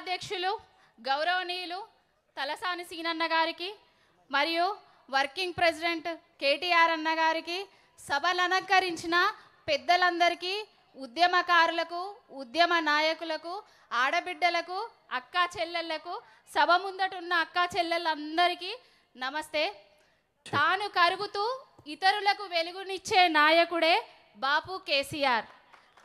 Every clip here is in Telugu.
ఉపాధ్యక్షులు గౌరవనీయులు తలసాని సీనన్న గారికి మరియు వర్కింగ్ ప్రెసిడెంట్ కేటీఆర్ అన్న గారికి, సభలు అలంకరించిన పెద్దలందరికీ, ఉద్యమకారులకు, ఉద్యమ నాయకులకు, ఆడబిడ్డలకు, అక్కా చెల్లెళ్లకు, సభ ముందటున్న అక్కా చెల్లెళ్ళందరికీ నమస్తే. తాను కరుగుతూ ఇతరులకు వెలుగునిచ్చే నాయకుడే బాపు కేసీఆర్.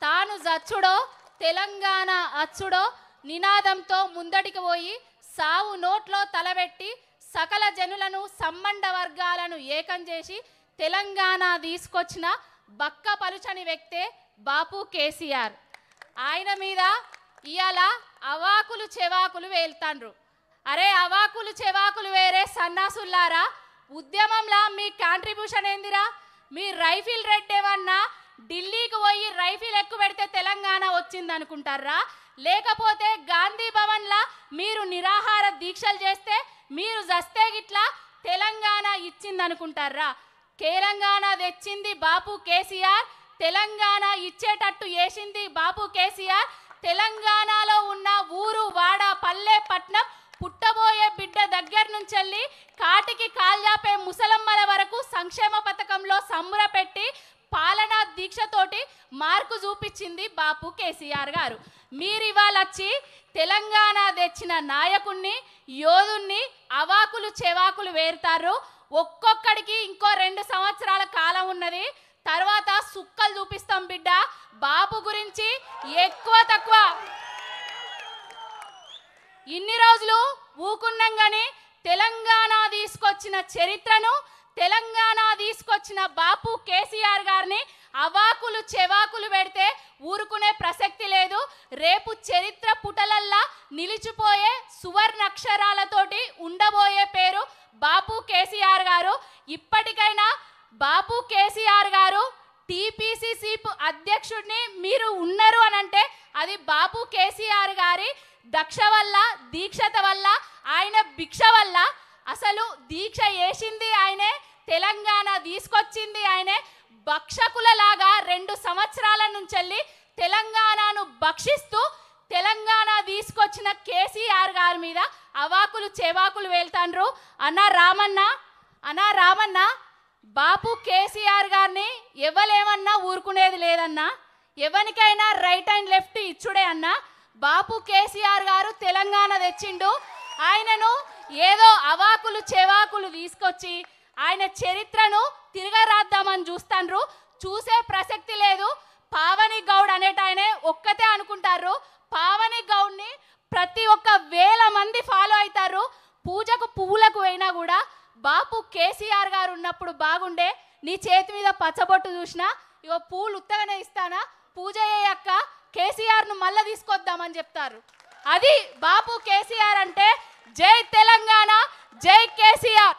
తాను జచ్చుడో తెలంగాణ అచ్చుడో నినాదంతో ముందటికి పోయి సావు నోట్లో తలబెట్టి సకల జనులను సంబంధ వర్గాలను ఏకం చేసి తెలంగాణ తీసుకొచ్చిన బక్క పలుచని వ్యక్తే బాపు కేసీఆర్. ఆయన మీద ఇయాల అవాకులు చెవాకులు వేల్తాండ్రు. అరే అవాకులు చెవాకులు వేరే సన్నాసుల్లారా, ఉద్యమంలా మీ కాంట్రిబ్యూషన్ ఏందిరా? మీ రైఫిల్ రెడ్ ఏమన్నా ఢిల్లీకి పోయి రైఫిల్ ఎక్కువ పెడితే తెలంగాణ వచ్చింది అనుకుంటారా? లేకపోతే గాంధీ భవన్లా మీరు నిరాహార దీక్షలు చేస్తే మీరు జస్తే గిట్లా తెలంగాణ ఇచ్చింది అనుకుంటారా? తెలంగాణ తెచ్చింది బాపు కేసీఆర్, తెలంగాణ ఇచ్చేటట్టు చేసింది బాపు కేసీఆర్. తెలంగాణలో ఉన్న ఊరు వాడ పల్లె పట్నం పుట్టబోయే బిడ్డ దగ్గర నుంచి వెళ్ళి కాటికి కాల్యాపే ముసలమ్మల వరకు సంక్షేమ పథకంలో సంబరపెట్టి పాలనా దీక్షతోటి మార్కు చూపించింది బాపు కేసీఆర్ గారు. మీరు ఇవాళ వచ్చి తెలంగాణ తెచ్చిన నాయకుణ్ణి, యోధుణ్ణి అవాకులు చెవాకులు వేరుతారు. ఒక్కొక్కడికి ఇంకో 2 సంవత్సరాల కాలం ఉన్నది, తర్వాత సుక్కలు చూపిస్తాం బిడ్డ. బాపు గురించి ఎక్కువ తక్కువ ఇన్ని రోజులు ఊకున్నాం కానీ తెలంగాణ తీసుకొచ్చిన చరిత్రను, తెలంగాణ తీసుకొచ్చిన బాపు కేసీఆర్ గారిని అవాకులు చెవాకులు పెడితే ఊరుకునే ప్రసక్తి లేదు. రేపు చరిత్ర పుటలల్లా నిలిచిపోయే సువర్ణ అక్షరాలతోటి ఉండబోయే పేరు బాపు కేసీఆర్ గారు. ఇప్పటికైనా బాపు కేసీఆర్ గారు టీపీసీసీ అధ్యక్షుడిని మీరు ఉన్నారు అని అంటే అది బాపు కేసీఆర్ గారి దక్ష వల్ల, దీక్షత వల్ల, ఆయన భిక్ష వల్ల. అసలు దీక్ష చేసింది ఆయనే, తెలంగాణ తీసుకొచ్చింది ఆయనే. భక్షకులలాగా 2 సంవత్సరాల నుంచి వెళ్ళి తెలంగాణను భక్షిస్తూ తెలంగాణ తీసుకొచ్చిన కేసీఆర్ గారి మీద అవాకులు చెవాకులు వెళ్తాండ్రు. అన్నా రామన్న బాపు కేసీఆర్ గారిని ఎవలేమన్నా ఊరుకునేది లేదన్నా. ఎవరికైనా రైట్ అండ్ లెఫ్ట్ ఇచ్చుడే అన్నా. బాపు కేసీఆర్ గారు తెలంగాణ తెచ్చిండు. ఆయనను ఏదో అవాకులు చెవాకులు తీసుకొచ్చి ఆయన చరిత్రను తిరగరాద్దామని చూస్తాండ్రు. చూసే ప్రసక్తి లేదు. పావని గౌడ్ అనేటాయనే ఒక్కతే అనుకుంటారు. పావని గౌడ్ని ప్రతి ఒక్క 1000 మంది ఫాలో అవుతారు. పూజకు పువ్వులకు పోయినా కూడా బాపు కేసీఆర్ గారు ఉన్నప్పుడు బాగుండే, నీ చేతి మీద పచ్చబొట్టు చూసినా ఇగో పూలు ఉత్తగానే ఇస్తానా, పూజ చేయక్క, కేసీఆర్ను మళ్ళీ తీసుకొద్దామని చెప్తారు. అది బాపు కేసీఆర్ అంటే. జై తెలంగాణ, జై కేసీఆర్.